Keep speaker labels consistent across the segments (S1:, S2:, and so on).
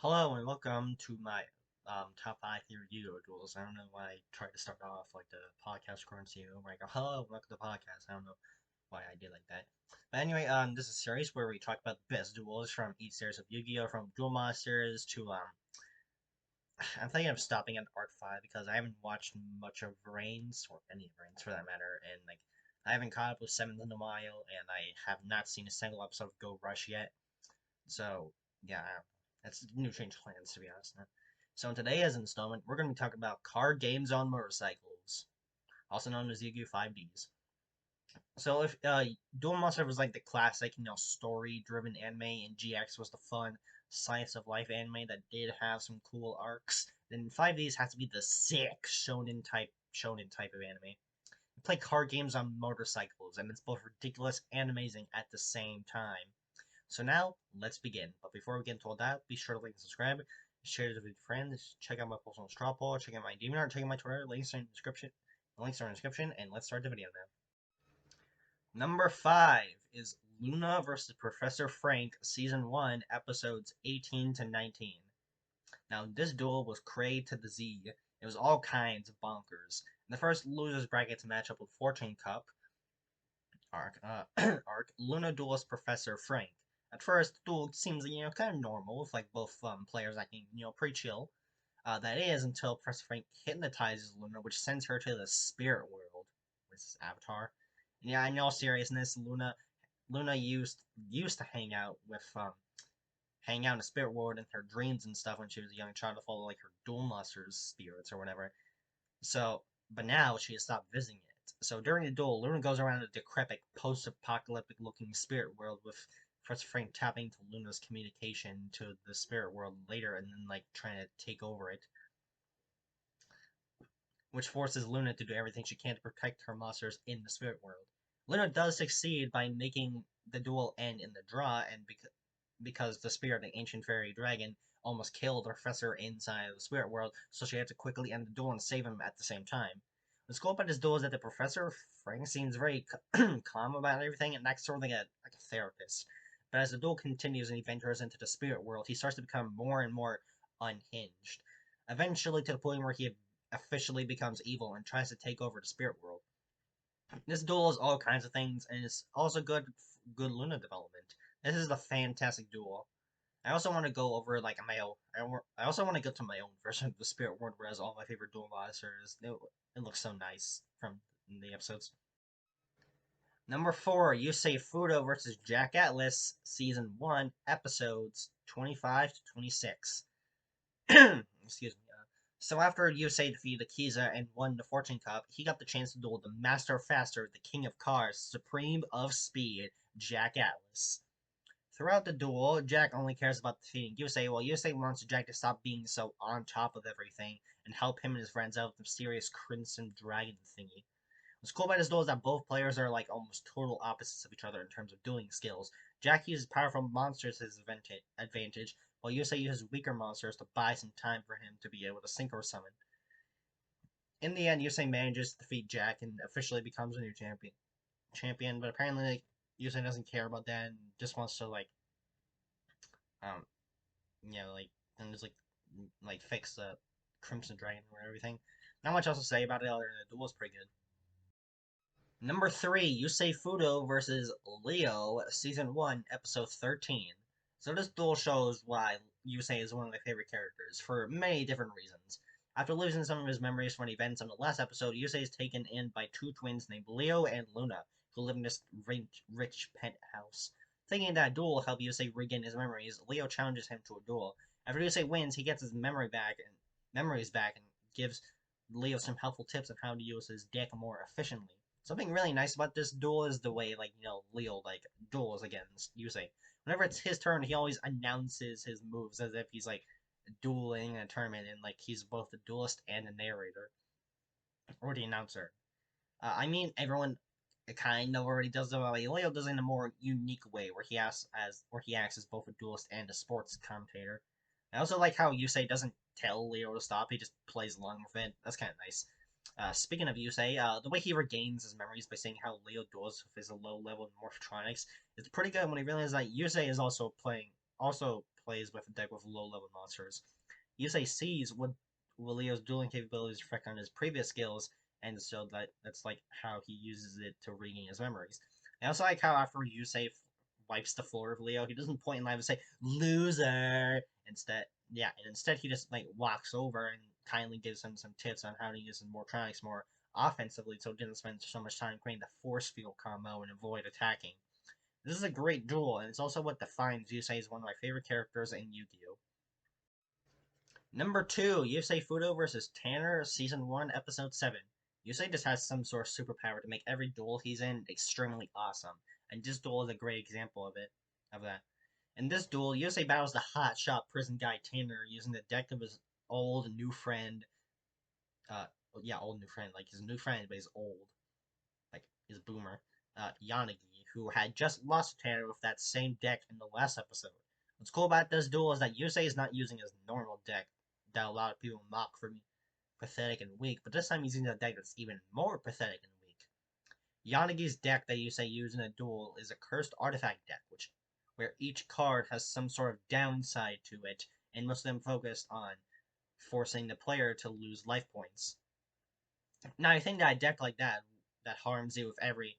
S1: Hello and welcome to my top 5 here Yugioh duels. I don't know why I tried to start off like the podcast currency where I go, hello, welcome to the podcast. I don't know why I did like that. But anyway, this is a series where we talk about the best duels from each series of Yu-Gi-Oh! From Duel Monsters to I'm thinking of stopping at Arc 5 because I haven't watched much of Reigns, or any of Reigns for that matter, and like I haven't caught up with 7th in a while, and I have not seen a single episode of Go Rush yet. So, yeah, that's new change plans, to be honest. So, in today's installment, we're going to be talking about card games on motorcycles, also known as Yugioh 5D's. So, if Duel Monster was like the classic, story-driven anime, and GX was the fun science of life anime that did have some cool arcs, then 5D's has to be the sick shonen type of anime. You play card games on motorcycles, and it's both ridiculous and amazing at the same time. So now, let's begin. But before we get into all that, be sure to like and subscribe, share it with your friends, check out my post on Straw Poll, check out my DeviantArt, check out my Twitter, links are in the description. The links are in the description, and let's start the video now. Number 5 is Luna vs. Professor Frank, Season 1, Episodes 18 to 19. Now, this duel was cray to the Z. It was all kinds of bonkers. In the first losers bracket to match up with Fortune Cup, Luna duels Professor Frank. At first, the duel seems, kind of normal, with like both players acting, pretty chill. That is until Professor Frank hypnotizes Luna, which sends her to the spirit world, with his avatar. And yeah, in all seriousness, Luna used to hang out in the spirit world in her dreams and stuff when she was a young child to follow like her duel masters spirits or whatever. So, but now she has stopped visiting it. So during the duel, Luna goes around a decrepit, post-apocalyptic looking spirit world with Professor Frank tapping into Luna's communication to the spirit world later and then like trying to take over it, which forces Luna to do everything she can to protect her monsters in the spirit world. Luna does succeed by making the duel end in the draw, and because the spirit of the ancient fairy dragon almost killed the professor inside of the spirit world, so she had to quickly end the duel and save him at the same time. What's cool about this duel is that the Professor Frank seems very calm about everything and acts sort of like a therapist. But as the duel continues and he ventures into the spirit world, he starts to become more and more unhinged. Eventually, to the point where he officially becomes evil and tries to take over the spirit world. This duel is all kinds of things, and it's also good Luna development. This is a fantastic duel. I also want to go over like my own. I also want to go to my own version of the Spirit World, where has all my favorite duel monsters. It looks so nice from the episodes. Number 4, Yusei Fudo versus Jack Atlas, Season 1, Episodes 25 to 26. Excuse me. So after Yusei defeated Akiza and won the Fortune Cup, he got the chance to duel the Master Faster, the King of Cars, Supreme of Speed, Jack Atlas. Throughout the duel, Jack only cares about defeating Yusei, while Yusei wants Jack to stop being so on top of everything and help him and his friends out with the mysterious Crimson Dragon thingy. What's cool about this duel is that both players are like almost total opposites of each other in terms of dueling skills. Jack uses powerful monsters as his advantage, while Yusei uses weaker monsters to buy some time for him to be able to synchro summon. In the end, Yusei manages to defeat Jack and officially becomes a new champion, but apparently like, Yusei doesn't care about that and just wants to um like and just like fix the Crimson Dragon or everything. Not much else to say about it other than the duel is pretty good. Number 3, Yusei Fudo versus Leo, Season 1, Episode 13. So this duel shows why Yusei is one of my favorite characters, for many different reasons. After losing some of his memories from events in the last episode, Yusei is taken in by two twins named Leo and Luna, who live in this rich penthouse. Thinking that a duel will help Yusei regain his memories, Leo challenges him to a duel. After Yusei wins, he gets his memories back and gives Leo some helpful tips on how to use his deck more efficiently. Something really nice about this duel is the way, Leo, duels against Yusei. Whenever it's his turn, he always announces his moves as if he's, dueling in a tournament, and, he's both the duelist and the narrator. Or the announcer. Everyone kind of already does it, but Leo does it in a more unique way, where he acts as both a duelist and a sports commentator. I also like how Yusei doesn't tell Leo to stop, he just plays along with it. That's kind of nice. Speaking of Yusei, the way he regains his memories by seeing how Leo duels with his low-level Morphotronics is pretty good when he realizes that Yusei is also plays with a deck with low-level monsters. Yusei sees what Leo's dueling capabilities reflect on his previous skills, and so that's like how he uses it to regain his memories. I also like how after Yusei wipes the floor of Leo, he doesn't point in live and say "loser." Instead, yeah, and instead he just like walks over and kindly gives him some tips on how to use his Mortronics more offensively, so he didn't spend so much time creating the force field combo and avoid attacking. This is a great duel, and it's also what defines Yusei as one of my favorite characters in Yu-Gi-Oh! Number 2, Yusei Fudo versus Tanner, Season 1, Episode 7. Yusei just has some sort of superpower to make every duel he's in extremely awesome, and this duel is a great example of that. In this duel, Yusei battles the hotshot prison guy Tanner using the deck of his old new friend, uh, old new friend, like his new friend, but he's old, like his boomer, Yanagi, who had just lost to Tanner with that same deck in the last episode. What's cool about this duel is that Yusei is not using his normal deck that a lot of people mock for being pathetic and weak, but this time he's using a deck that's even more pathetic and weak. Yanagi's deck that Yusei used in a duel is a cursed artifact deck, where each card has some sort of downside to it, and most of them focused on forcing the player to lose life points. Now, I think that a deck like that harms you with every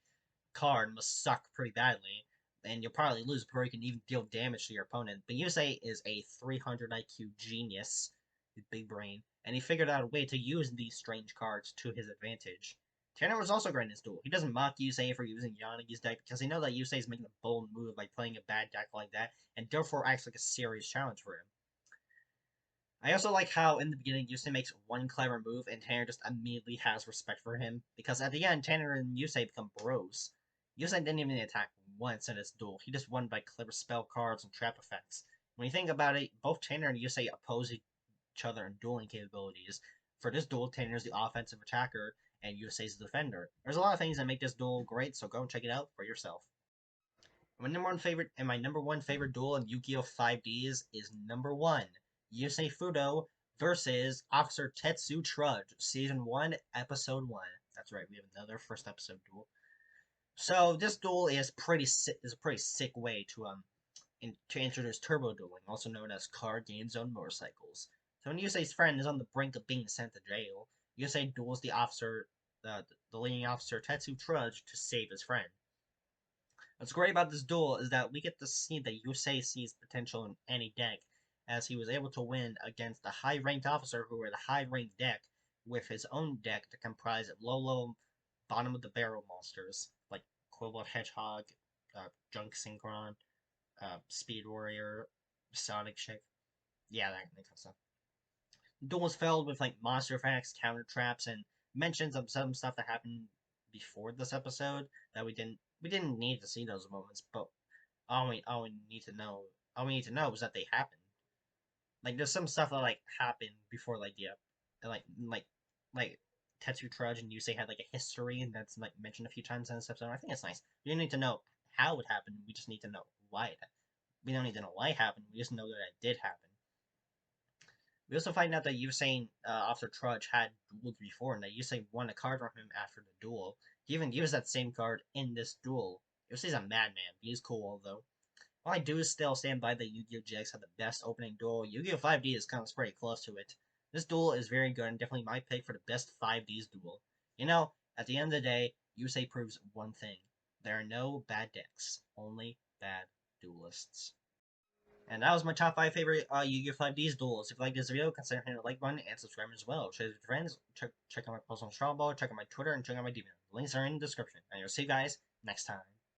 S1: card must suck pretty badly, and you'll probably lose before you can even deal damage to your opponent. But Yusei is a 300 IQ genius, with big brain, and he figured out a way to use these strange cards to his advantage. Tanner was also great in his duel. He doesn't mock Yusei for using Yanagi's deck because he knows that Yusei is making a bold move by playing a bad deck like that, and therefore acts like a serious challenge for him. I also like how in the beginning Yusei makes one clever move and Tanner just immediately has respect for him, because at the end Tanner and Yusei become bros. Yusei didn't even attack once in this duel, he just won by clever spell cards and trap effects. When you think about it, both Tanner and Yusei oppose each other in dueling capabilities. For this duel, Tanner is the offensive attacker and Yusei is the defender. There's a lot of things that make this duel great, so go and check it out for yourself. My number one favorite duel in Yu-Gi-Oh! 5Ds is number 1, Yusei Fudo versus Officer Tetsu Trudge, Season 1, Episode 1. That's right, we have another first episode duel. So this duel is a pretty sick way to introduce turbo dueling, also known as card games on motorcycles. So when Yusei's friend is on the brink of being sent to jail, Yusei duels the leading officer Tetsu Trudge to save his friend. What's great about this duel is that we get to see that Yusei sees potential in any deck, as he was able to win against a high-ranked officer who had a high-ranked deck with his own deck to comprise of low, bottom-of-the-barrel monsters, like Quill Hedgehog, Junk Synchron, Speed Warrior, Sonic Chick, yeah, that kind of stuff. The duel was filled with like monster effects, counter traps, and mentions of some stuff that happened before this episode that we didn't need to see those moments, but all we need to know is that they happened. Like there's some stuff that like happened before like like Tetsu Trudge and Yusei had like a history, and that's like mentioned a few times in this episode. I think it's nice. We don't need to know how it happened. We just need to know why it happened. We don't need to know why it happened. We just know that it did happen. We also find out that Yusei Officer Trudge had dueled before, and that Yusei won a card from him after the duel. He even used that same card in this duel. Yusei's a madman. He's cool, though. All I do is still stand by that Yu-Gi-Oh! GX had the best opening duel. Yu-Gi-Oh! 5D is kind of pretty close to it. This duel is very good and definitely my pick for the best 5Ds duel. You know, at the end of the day, Yusei proves one thing. There are no bad decks, only bad duelists. And that was my top 5 favorite Yu-Gi-Oh! 5D's duels. If you like this video, consider hitting the like button and subscribing as well. Share it with your friends, check out my post on Strong Ball, check out my Twitter, and check out my Demon. The links are in the description. And I'll see you guys next time.